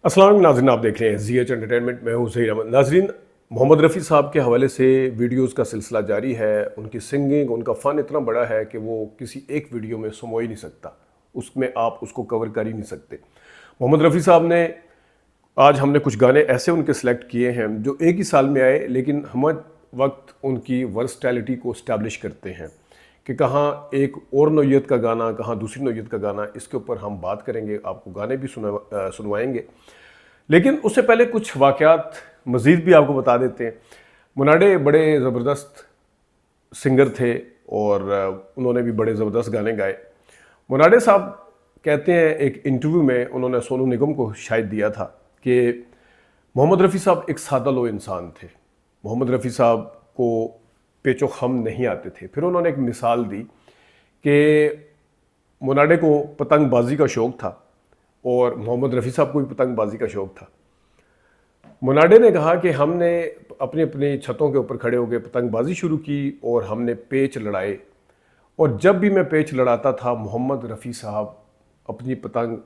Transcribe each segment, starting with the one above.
अस्सलाम वालेकुम नाज़रीन, आप देख रहे हैं ZH एंटरटेनमेंट। मैं हूं ज़हीर अहमद। नाज़रीन, मोहम्मद रफ़ी साहब के हवाले से वीडियोस का सिलसिला जारी है। उनकी सिंगिंग, उनका फ़न इतना बड़ा है कि वो किसी एक वीडियो में समो ही नहीं सकता, उसमें आप उसको कवर कर ही नहीं सकते। मोहम्मद रफ़ी साहब ने आज हमने कुछ गाने ऐसे उनके सेलेक्ट किए हैं जो एक ही साल में आए, लेकिन हम वक्त उनकी वर्सटैलिटी को इस्टेब्लिश करते हैं कि कहाँ एक और नौइयत का गाना, कहाँ दूसरी नौइयत का गाना। इसके ऊपर हम बात करेंगे, आपको गाने भी सुनवाएंगे। लेकिन उससे पहले कुछ वाक़यात मज़ीद भी आपको बता देते हैं। मुनाडे बड़े ज़बरदस्त सिंगर थे और उन्होंने भी बड़े ज़बरदस्त गाने गाए। मुनाडे साहब कहते हैं, एक इंटरव्यू में उन्होंने सोनू निगम को शायद दिया था कि मोहम्मद रफ़ी साहब एक सादा लो इंसान थे। मोहम्मद रफ़ी साहब को पेचो खम नहीं आते थे। फिर उन्होंने एक मिसाल दी कि मुनाडे को पतंगबाजी का शौक़ था और मोहम्मद रफ़ी साहब को भी पतंगबाजी का शौक़ था। मुनाडे ने कहा कि हमने अपनी अपनी छतों के ऊपर खड़े होकर पतंगबाजी शुरू की और हमने पेच लड़ाए, और जब भी मैं पेच लड़ाता था मोहम्मद रफ़ी साहब अपनी पतंग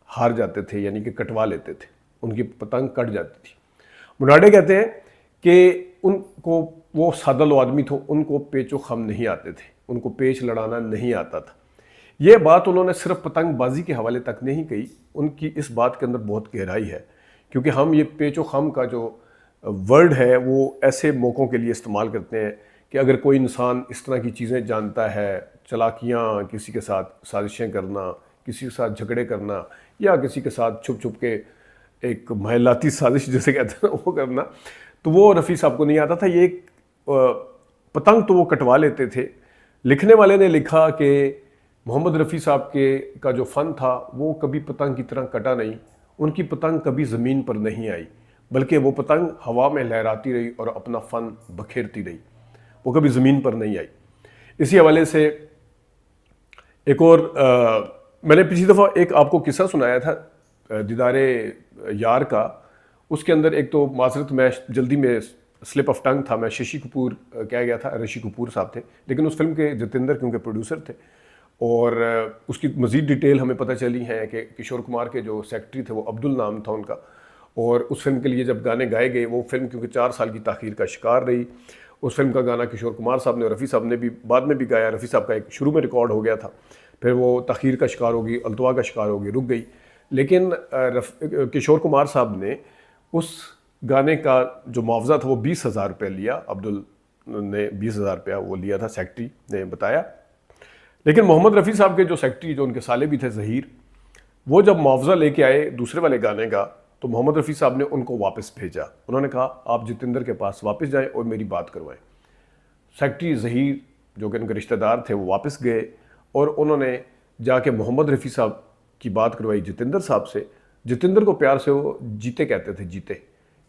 हार जाते थे, यानी कि कटवा लेते थे, उनकी पतंग कट जाती थी। मुनाडे कहते हैं कि उनको, वो सादा लो आदमी थे, उनको पेचो खम नहीं आते थे, उनको पेच लड़ाना नहीं आता था। ये बात उन्होंने सिर्फ पतंगबाजी के हवाले तक नहीं कही, उनकी इस बात के अंदर बहुत गहराई है। क्योंकि हम ये पेचो खम का जो वर्ड है वो ऐसे मौक़ों के लिए इस्तेमाल करते हैं कि अगर कोई इंसान इस तरह की चीज़ें जानता है, चालाकियाँ, किसी के साथ साजिशें करना, किसी के साथ झगड़े करना, या किसी के साथ छुप छुप के एक महलाती साजिश जिसे कहते हैं वो करना, तो वो रफ़ी साहब को नहीं आता था। ये एक पतंग तो वो कटवा लेते थे। लिखने वाले ने लिखा कि मोहम्मद रफ़ी साहब के का जो फ़न था वो कभी पतंग की तरह कटा नहीं, उनकी पतंग कभी ज़मीन पर नहीं आई, बल्कि वो पतंग हवा में लहराती रही और अपना फ़न बखेरती रही, वो कभी ज़मीन पर नहीं आई। इसी हवाले से एक और मैंने पिछली दफ़ा एक आपको किस्सा सुनाया था दीदारे यार का। उसके अंदर एक तो माज़रत, मैं जल्दी में स्लिप ऑफ टंग था, मैं शशि कपूर कह गया था, ऋषि कपूर साहब थे, लेकिन उस फिल्म के जितेंद्र क्योंकि प्रोड्यूसर थे। और उसकी मज़ीद डिटेल हमें पता चली है कि किशोर कुमार के जो सेक्रेटरी थे वो अब्दुल नाम था उनका। और उस फिल्म के लिए जब गाने गाए गए, वो फिल्म क्योंकि 4 साल की ताख़ीर का शिकार रही। उस फिल्म का गाना किशोर कुमार साहब ने और रफ़ी साहब ने भी बाद में भी गाया। रफ़ी साहब का एक शुरू में रिकॉर्ड हो गया था, फिर वो ताख़ीर का शिकार होगी, अल्तवा का शिकार होगी, रुक गई। लेकिन किशोर कुमार साहब ने उस गाने का जो मुआवजा था वो 20,000 रुपये लिया। अब्दुल ने 20,000 रुपया वो लिया था, सेक्रेटरी ने बताया। लेकिन मोहम्मद रफ़ी साहब के जो सेक्रेटरी, जो उनके साले भी थे ज़हीर, वो जब मुआवजा लेके आए दूसरे वाले गाने का, तो मोहम्मद रफ़ी साहब ने उनको वापस भेजा। उन्होंने कहा आप जितेंद्र के पास वापस जाएं और मेरी बात करवाएं। सेक्रेटरी ज़हीर जो कि उनके रिश्तेदार थे वो वापस गए और उन्होंने जाके मोहम्मद रफ़ी साहब की बात करवाई जितेंद्र साहब से। जितेंद्र को प्यार से वो जीते कहते थे, जीते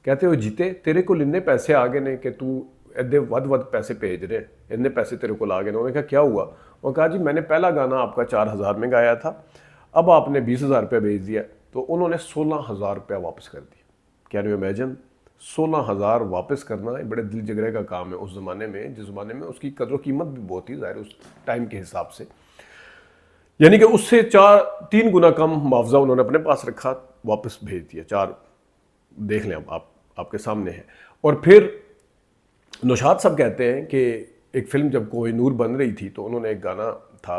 कहते हो, जीते तेरे को इन्ने पैसे आ गए ने कि तू इन्ने वध पैसे भेज रहे, इन्ने पैसे तेरे को आ गए। उन्होंने कहा क्या हुआ? और कहा जी मैंने पहला गाना आपका 4,000 में गाया था, अब आपने 20,000 रुपया भेज दिया। तो उन्होंने 16,000 रुपया वापस कर दिया। Can you imagine? 16,000 वापस करना एक बड़े दिल जगरे का काम है उस ज़माने में, जिस ज़माने में उसकी कदर कीमत भी बहुत ही ज़ाहिर उस टाइम के हिसाब से, यानी कि उससे 3 गुना कम मुआवजा उन्होंने अपने पास रखा, वापस भेज दिया। 4 देख लें, अब आपके सामने है। और फिर नौशाद साहब कहते हैं कि एक फ़िल्म जब कोहिनूर बन रही थी तो उन्होंने एक गाना था,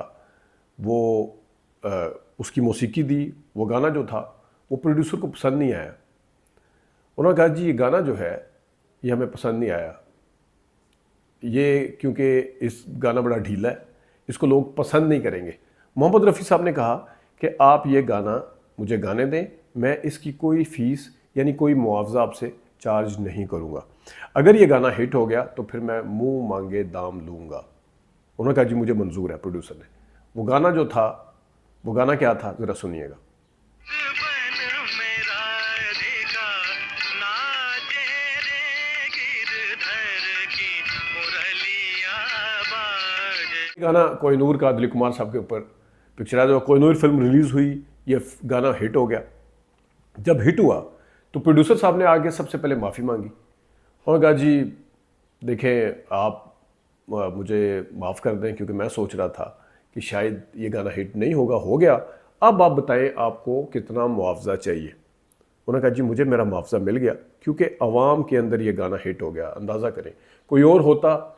वो उसकी मौसीकी दी। वो गाना जो था वो प्रोड्यूसर को पसंद नहीं आया। उन्होंने कहा जी ये गाना जो है ये हमें पसंद नहीं आया, ये क्योंकि इस गाना बड़ा ढीला है, इसको लोग पसंद नहीं करेंगे। मोहम्मद रफ़ी साहब ने कहा कि आप ये गाना मुझे गाने दें, मैं इसकी कोई फ़ीस यानी कोई मुआवजा आपसे चार्ज नहीं करूँगा। अगर ये गाना हिट हो गया तो फिर मैं मुंह मांगे दाम लूँगा। उन्होंने कहा जी मुझे मंजूर है। प्रोड्यूसर ने वो गाना जो था, वो गाना क्या था ज़रा सुनिएगा। गाना कोहिनूर का दिलीप कुमार साहब के ऊपर पिक्चराइज हुआ। कोहिनूर फिल्म रिलीज़ हुई, ये गाना हिट हो गया। जब हिट हुआ तो प्रोड्यूसर साहब ने आगे सबसे पहले माफ़ी मांगी और कहा जी देखें आप मुझे माफ़ कर दें, क्योंकि मैं सोच रहा था कि शायद ये गाना हिट नहीं होगा, हो गया। अब आप बताएं आपको कितना मुआवजा चाहिए। उन्होंने कहा जी मुझे मेरा मुआवजा मिल गया क्योंकि अवाम के अंदर ये गाना हिट हो गया। अंदाज़ा करें कोई और होता,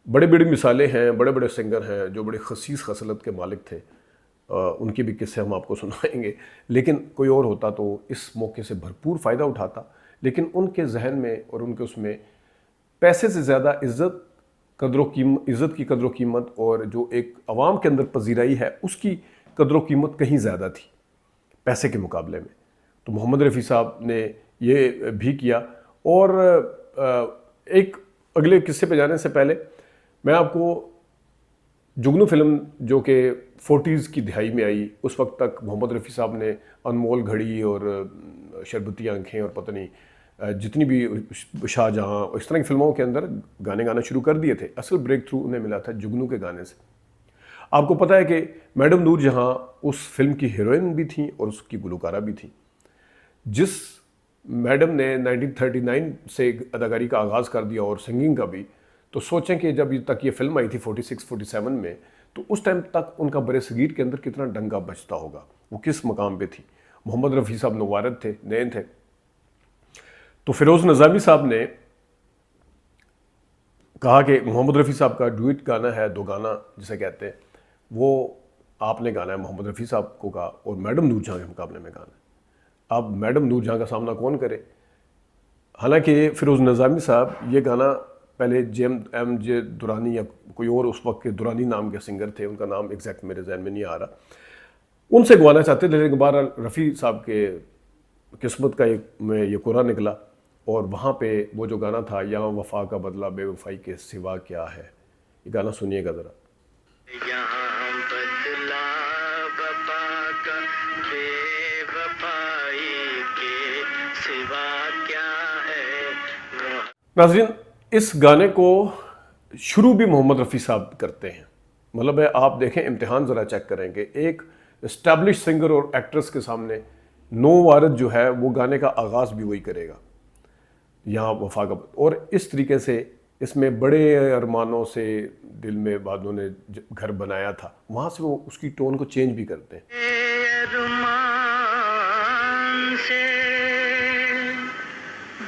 बड़े बड़ी मिसालें हैं, बड़े बड़े सिंगर हैं जो बड़े खसीस खसलत के मालिक थे, उनके भी किस्से हम आपको सुनाएंगे, लेकिन कोई और होता तो इस मौके से भरपूर फ़ायदा उठाता। लेकिन उनके जहन में और उनके उसमें पैसे से ज़्यादा इज़्ज़त की कदर कीमत और जो एक अवाम के अंदर पजीराई है उसकी कदर कीमत कहीं ज़्यादा थी पैसे के मुकाबले में। तो मोहम्मद रफ़ी साहब ने ये भी किया। और एक अगले किस्से पे जाने से पहले मैं आपको जुगनू फिल्म जो कि 40s की दिहाई में आई, उस वक्त तक मोहम्मद रफ़ी साहब ने अनमोल घड़ी और शरबती आंखें और पता नहीं जितनी भी शाहजहां इस तरह की फिल्मों के अंदर गाने गाना शुरू कर दिए थे। असल ब्रेक थ्रू उन्हें मिला था जुगनू के गाने से। आपको पता है कि मैडम नूर जहां उस फिल्म की हीरोइन भी थी और उसकी गुलकारा भी थी। जिस मैडम ने 1939 से अदाकारी का आगाज़ कर दिया और सिंगिंग का भी, तो सोचें कि जब तक ये फिल्म आई थी 46-47 में, तो उस टाइम तक उनका बड़े सगीर के अंदर कितना डंका बजता होगा, वो किस मकाम पे थी। मोहम्मद रफ़ी साहब नवारद थे, नए थे। तो फिरोज़ नज़ामी साहब ने कहा कि मोहम्मद रफ़ी साहब का डुएट गाना है, दो गाना जिसे कहते हैं, वो आपने गाना है। मोहम्मद रफ़ी साहब को कहा और मैडम नूर जहाँ के मुकाबले में गाना है। अब मैडम नूर जहाँ का सामना कौन करे। हालांकि फिरोज़ नज़ामी साहब ये गाना पहले JMJ दुरानी या कोई और उस वक्त के दुरानी नाम के सिंगर थे, उनका नाम एग्जैक्ट मेरे जहन में नहीं आ रहा, उनसे गवाना चाहते थे। लेकिन बहरहाल रफ़ी साहब के किस्मत का में ये कोरा निकला और वहाँ पे वो जो गाना था, यहाँ वफा का बदला बेवफाई के सिवा क्या है, ये गाना सुनिएगा ज़रा। यहाँ बदला वफा का बेवफाई के सिवा क्या है। नाज़रीन, इस गाने को शुरू भी मोहम्मद रफ़ी साहब करते हैं। मतलब है, आप देखें, इम्तिहान ज़रा चेक करेंगे, एक इस्टेब्लिश सिंगर और एक्ट्रेस के सामने नो वारद जो है वो गाने का आगाज़ भी वही करेगा, यहाँ वफा का। और इस तरीके से इसमें बड़े अरमानों से दिल में बादों ने घर बनाया था, वहाँ से वो उसकी टोन को चेंज भी करते हैं। से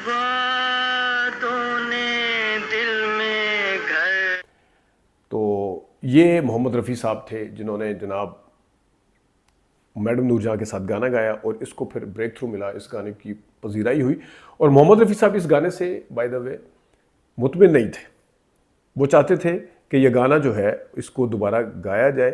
बादों ने दिल में घर। तो ये मोहम्मद रफ़ी साहब थे जिन्होंने जनाब मैडम नूरजहां के साथ गाना गाया और इसको फिर ब्रेक थ्रू मिला, इस गाने की पजीराई हुई। और मोहम्मद रफ़ी साहब इस गाने से बाय द वे मुतमिन नहीं थे, वो चाहते थे कि ये गाना जो है इसको दोबारा गाया जाए,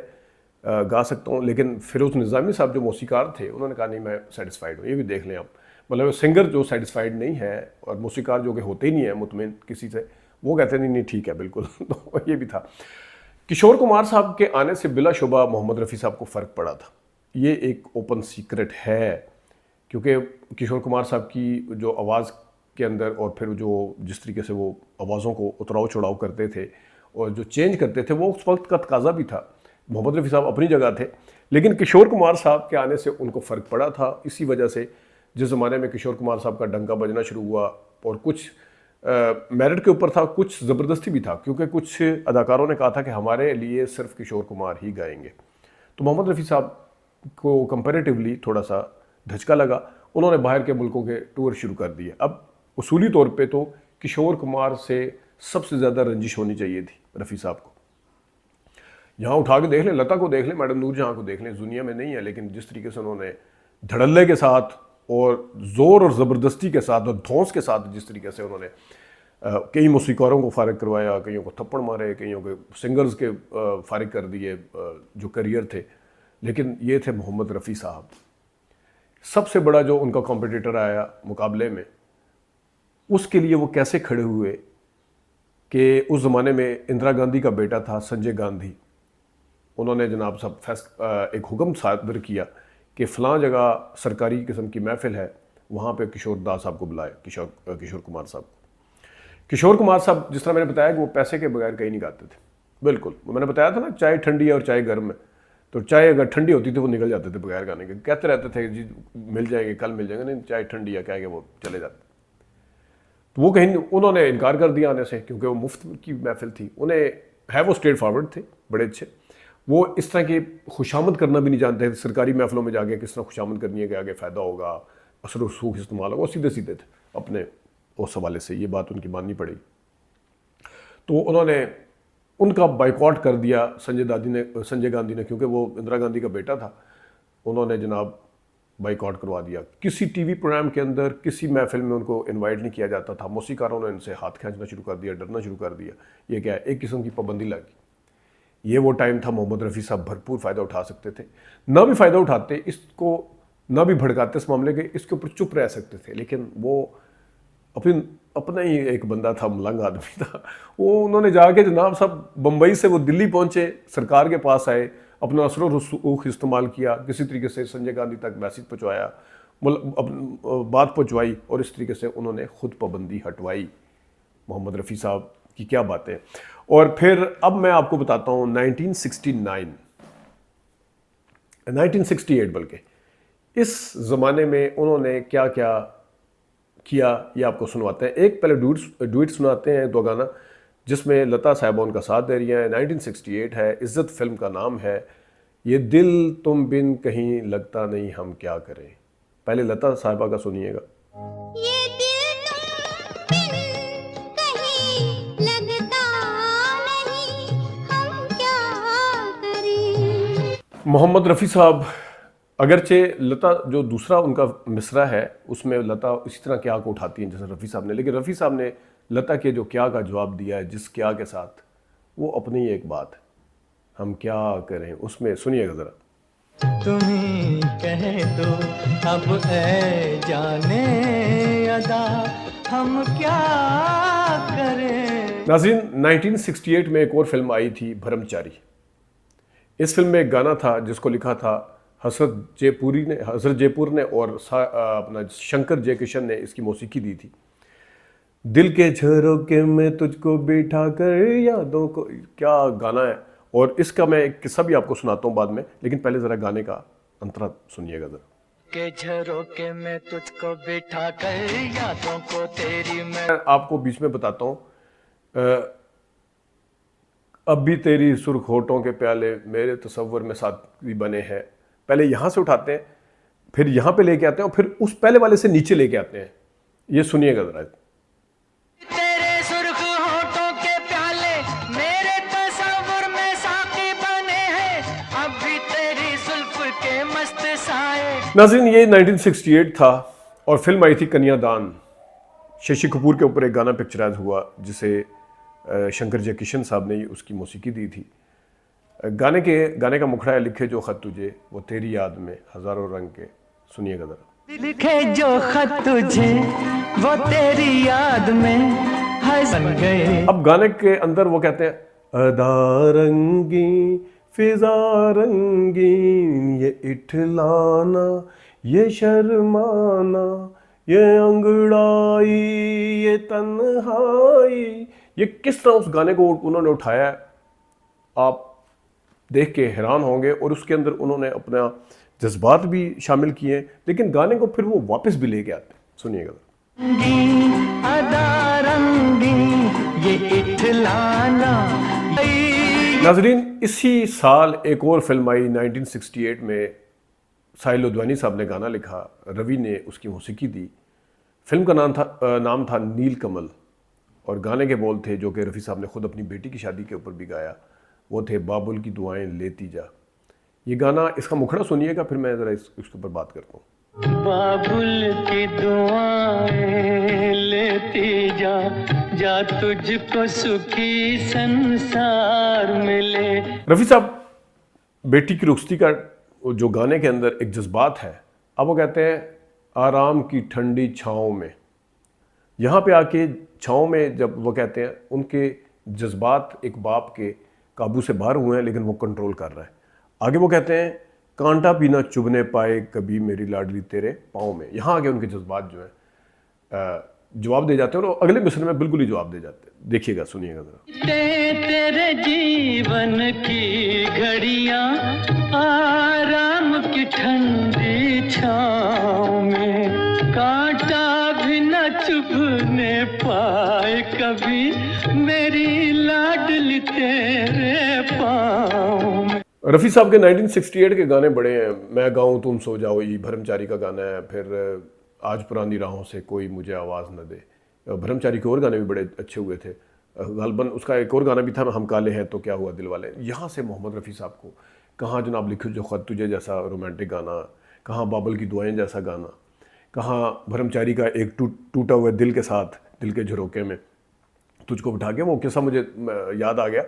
गा सकता हूँ। लेकिन फिरोज़ निज़ामी साहब जो मौसीकार थे, उन्होंने कहा नहीं, मैं सेटिस्फाइड हूँ। ये भी देख लें आप, मतलब सिंगर जो सेटिस्फाइड नहीं है और मौसीकार जो कि होते ही नहीं है मुतमिन किसी से, वो कहते नहीं ठीक है बिल्कुल। तो ये भी था। किशोर कुमार साहब के आने से बिलाशुबा मोहम्मद रफ़ी साहब को फ़र्क पड़ा था, ये एक ओपन सीक्रेट है, क्योंकि किशोर कुमार साहब की जो आवाज़ के अंदर और फिर जो जिस तरीके से वो आवाज़ों को उतराव चढ़ाव करते थे और जो चेंज करते थे, वो उस वक्त का तकाजा भी था। मोहम्मद रफ़ी साहब अपनी जगह थे, लेकिन किशोर कुमार साहब के आने से उनको फ़र्क पड़ा था। इसी वजह से जिस ज़माने में किशोर कुमार साहब का डंका बजना शुरू हुआ, और कुछ मेरिट के ऊपर था, कुछ ज़बरदस्ती भी था, क्योंकि कुछ अदाकारों ने कहा था कि हमारे लिए सिर्फ किशोर कुमार ही गाएंगे। तो मोहम्मद रफ़ी साहब को कंपैरेटिवली थोड़ा सा धचका लगा, उन्होंने बाहर के मुल्कों के टूर शुरू कर दिए। अब उसूली तौर पे तो किशोर कुमार से सबसे ज़्यादा रंजिश होनी चाहिए थी रफ़ी साहब को। यहाँ उठा के देख लें, लता को देख लें, मैडम नूरजहां को देख लें, दुनिया में नहीं है, लेकिन जिस तरीके से उन्होंने धड़ल्ले के साथ और ज़ोर और ज़बरदस्ती के साथ और धौंस के साथ जिस तरीके से उन्होंने कई मौसीकारों को फारिग करवाया, कईयों को थप्पड़ मारे, कईयों के सिंगर्स के फारिग कर दिए जो करियर थे। लेकिन ये थे मोहम्मद रफ़ी साहब। सबसे बड़ा जो उनका कॉम्पिटिटर आया मुकाबले में, उसके लिए वो कैसे खड़े हुए कि उस ज़माने में इंदिरा गांधी का बेटा था संजय गांधी, उन्होंने जनाब साहब एक हुक्म सादर किया कि फ़लाँ जगह सरकारी किस्म की महफिल है, वहाँ पे किशोर दास साहब को बुलाए, किशोर कुमार साहब को। किशोर कुमार साहब, जिस तरह मैंने बताया कि वो पैसे के बगैर कहीं नहीं गाते थे, बिल्कुल। मैंने बताया था ना, चाय ठंडी है और चाय गर्म है, तो चाय अगर ठंडी होती थी वो निकल जाते थे बगैर गाने के, कहते रहते थे जी मिल जाएंगे, कल मिल जाएंगे, नहीं चाय ठंडी है कह के वो चले जाते। तो वो कहीं उन्होंने इनकार कर दिया आने से, क्योंकि वो मुफ्त की महफिल थी। उन्हें है, वो स्ट्रेट फॉरवर्ड थे, बड़े अच्छे। वो इस तरह की खुशामद करना भी नहीं जानते थे, सरकारी महफिलों में जाके किस तरह खुशामद करनी है कि आगे फ़ायदा होगा, असर रसूख इस्तेमाल होगा, वो सीधे सीधे थे अपने उस हवाले से, ये बात उनकी माननी पड़ेगी। तो उन्होंने उनका बाइकआउट कर दिया संजय गांधी ने, क्योंकि वो इंदिरा गांधी का बेटा था। उन्होंने जनाब बाइकआउट करवा दिया। किसी टीवी प्रोग्राम के अंदर, किसी महफिल में उनको इनवाइट नहीं किया जाता था। मौसीकारों ने इनसे हाथ खींचना शुरू कर दिया, डरना शुरू कर दिया। ये क्या है, एक किस्म की पाबंदी लग गई। ये वो टाइम था, मोहम्मद रफ़ी साहब भरपूर फ़ायदा उठा सकते थे। ना भी फ़ायदा उठाते, इसको ना भी भड़काते इस मामले के, इसके ऊपर चुप रह सकते थे। लेकिन वो अपना ही एक बंदा था, मलंग आदमी था वो। उन्होंने जाके जनाब साहब बम्बई से वो दिल्ली पहुंचे, सरकार के पास आए, अपना असर रसूख इस्तेमाल किया, किसी तरीके से संजय गांधी तक मैसेज पहुंचाया, बात पहुंचवाई, और इस तरीके से उन्होंने खुद पाबंदी हटवाई। मोहम्मद रफ़ी साहब की क्या बातें। और फिर अब मैं आपको बताता हूँ 1968 बल्कि, इस ज़माने में उन्होंने क्या क्या किया, ये आपको सुनवाते हैं। एक पहले डुएट सुनाते हैं, दो गाना, जिसमें लता साहिबा उनका साथ दे रही हैं। 1968 है, इज़्ज़त फिल्म का नाम है। ये दिल तुम बिन कहीं लगता नहीं, हम क्या करें। पहले लता साहिबा का सुनिएगा। ये दिल तुम बिन कहीं लगता नहीं, हम क्या करें। मोहम्मद रफ़ी साहब, अगरचे लता जो दूसरा उनका मिसरा है उसमें लता इसी तरह क्या को उठाती हैं जैसे रफ़ी साहब ने, लेकिन रफ़ी साहब ने लता के जो क्या का जवाब दिया है, जिस क्या के साथ, वो अपनी ही एक बात है, हम क्या करें। उसमें सुनिएगा ज़रा। तुम्ही कह दो अब ऐ जाने अदा, हम क्या करें। नाज़रीन, 1968 में एक और फिल्म आई थी, ब्रह्मचारी। इस फिल्म में एक गाना था जिसको लिखा था हज़रत जयपुर ने और अपना शंकर जयकिशन ने इसकी मौसीकी दी थी। दिल के झरोके में तुझको बिठा कर यादों को, क्या गाना है। और इसका मैं एक किस्सा भी आपको सुनाता हूँ बाद में, लेकिन पहले ज़रा गाने का अंतरा सुनिएगा ज़रा। के झरोके में तुझको बिठा कर यादों को तेरी मैं आपको बीच में बताता हूँ, अब भी तेरी सुर्ख होठों के प्याले मेरे तसव्वुर में साथी बने हैं। पहले यहाँ से उठाते हैं, फिर यहाँ पे लेके आते हैं, और फिर उस पहले वाले से नीचे लेके आते हैं। ये सुनिएगा ज़रा। तेरे सुर्ख होठों के प्याले मेरे तसव्वुर में साथी बने हैं, अब भी तेरी जुल्फ के मस्त साए। नाज़रीन, ये 1968 था और फिल्म आई थी कन्यादान। शशि कपूर के ऊपर एक गाना पिक्चराइज हुआ जिसे शंकर जयकिशन साहब ने उसकी मौसीकी दी थी। गाने का मुखड़ा है, लिखे जो खत तुझे वो तेरी याद में हज़ारों रंग के। सुनिएगा ज़रा। लिखे जो खत तुझे वो तेरी याद में हसन गए। अब गाने के अंदर वो कहते हैं, अदा रंगी फिजा रंगीन, ये इठलाना ये शर्माना, ये अंगड़ाई ये तन्हाई। ये किस तरह उस गाने को उन्होंने उठाया है, आप देख के हैरान होंगे। और उसके अंदर उन्होंने अपना जज्बात भी शामिल किए, लेकिन गाने को फिर वो वापस भी लेके आते हैं। सुनिएगा। नाजरीन, इसी साल एक और फिल्म आई 1968 में, साहिल लोधियानी साहब ने गाना लिखा, रवि ने उसकी मौसीकी दी। फिल्म का नाम था नील कमल, और गाने के बोल थे जो कि रफ़ी साहब ने खुद अपनी बेटी की शादी के ऊपर भी गाया, वो थे बाबुल की दुआएं लेती जा। ये गाना, इसका मुखड़ा सुनिएगा, फिर मैं ज़रा इसके ऊपर बात करता हूँ। बाबुल की दुआएं लेती जा, जा तुझको सुखी संसार मिले। रफ़ी साहब बेटी की रुखसती का जो गाने के अंदर एक जज्बात है, अब वो कहते हैं आराम की ठंडी छाँव में। यहाँ पे आके छाँव में जब वो कहते हैं, उनके जज्बात एक बाप के काबू से बाहर हुए हैं, लेकिन वो कंट्रोल कर रहा है। आगे वो कहते हैं कांटा भी ना चुभने पाए कभी मेरी लाडली तेरे पाँव में। यहाँ आगे उनके जज्बात जो है जवाब दे जाते हैं, और अगले मिसरे में बिल्कुल ही जवाब दे जाते हैं। देखिएगा, सुनिएगा ज़रा। तेरे जीवन की घड़ियां आराम की ठंडी छाँव में, कांटा भी न चुभने पाए कभी मेरी लाडली तेरे पाँव में। रफ़ी साहब के 1968 के गाने बड़े हैं। मैं गाऊं तुम सो जाओ, ये ब्रह्मचारी का गाना है। फिर आज पुरानी राहों से कोई मुझे आवाज़ न दे। ब्रह्मचारी के और गाने भी बड़े अच्छे हुए थे। गलबन उसका एक और गाना भी था, हम काले हैं तो क्या हुआ दिल वाले। यहाँ से मोहम्मद रफ़ी साहब को कहाँ जनाब लिखो जो ख़त तुझे जैसा रोमांटिक गाना, कहाँ बाबल की दुआएं जैसा गाना, कहाँ ब्रह्मचारी का एक टूटा हुआ दिल के साथ दिल के झरोके में तुझको बिठा के। वो किस्सा मुझे याद आ गया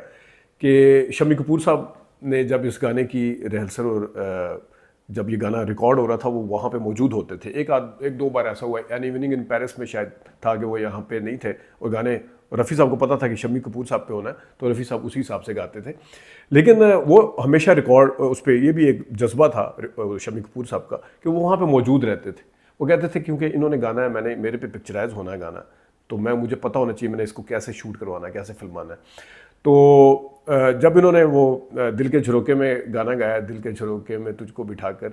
कि शम्मी कपूर साहब ने जब इस गाने की रिहर्सल और जब ये गाना रिकॉर्ड हो रहा था वो वहाँ पे मौजूद होते थे। एक दो बार ऐसा हुआ, एन इवनिंग इन पेरिस में शायद था कि वो यहाँ पे नहीं थे, और गाने रफ़ी साहब को पता था कि शम्मी कपूर साहब पे होना है, तो रफ़ी साहब उसी हिसाब से गाते थे। लेकिन वो हमेशा रिकॉर्ड उस पर, ये भी एक जज्बा था शम्मी कपूर साहब का कि वो वहाँ पे मौजूद रहते थे। वो कहते थे क्योंकि इन्होंने गाना है, मेरे पे पिक्चराइज होना है गाना, तो मुझे पता होना चाहिए मैंने इसको कैसे शूट करवाना है, कैसे फिल्माना है। तो जब इन्होंने वो दिल के झरोके में गाना गाया, दिल के झरोके में तुझको बिठाकर,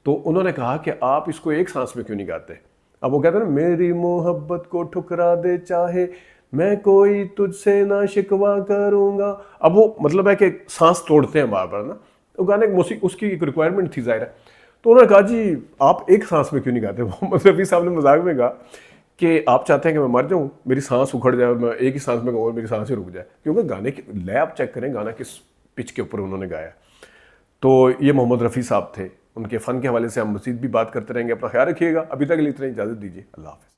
तो उन्होंने कहा कि आप इसको एक सांस में क्यों नहीं गाते। अब वो कहते हैं ना, मेरी मोहब्बत को ठुकरा दे चाहे मैं कोई तुझसे ना शिकवा करूँगा। अब वो मतलब है कि सांस तोड़ते हैं बार बार ना, तो गाने उसकी एक रिक्वायरमेंट थी ज़ाहिर है। तो उन्होंने कहा जी आप एक सांस में क्यों नहीं गाते। मोहम्मद रफ़ी साहब ने मजाक में कहा कि आप चाहते हैं कि मैं मर जाऊं, मेरी सांस उखड़ जाए और मैं एक ही सांस में गाऊं और मेरी सांस ही रुक जाए, क्योंकि गाने की लय आप चेक करें, गाना किस पिच के ऊपर उन्होंने गाया। तो ये मोहम्मद रफ़ी साहब थे। उनके फ़न के हवाले से हम मज़ीद भी बात करते रहेंगे। अपना ख्याल रखिएगा। अभी तक के लिए इतना ही इजाज़त दीजिए। अल्लाह हाफ़िज़।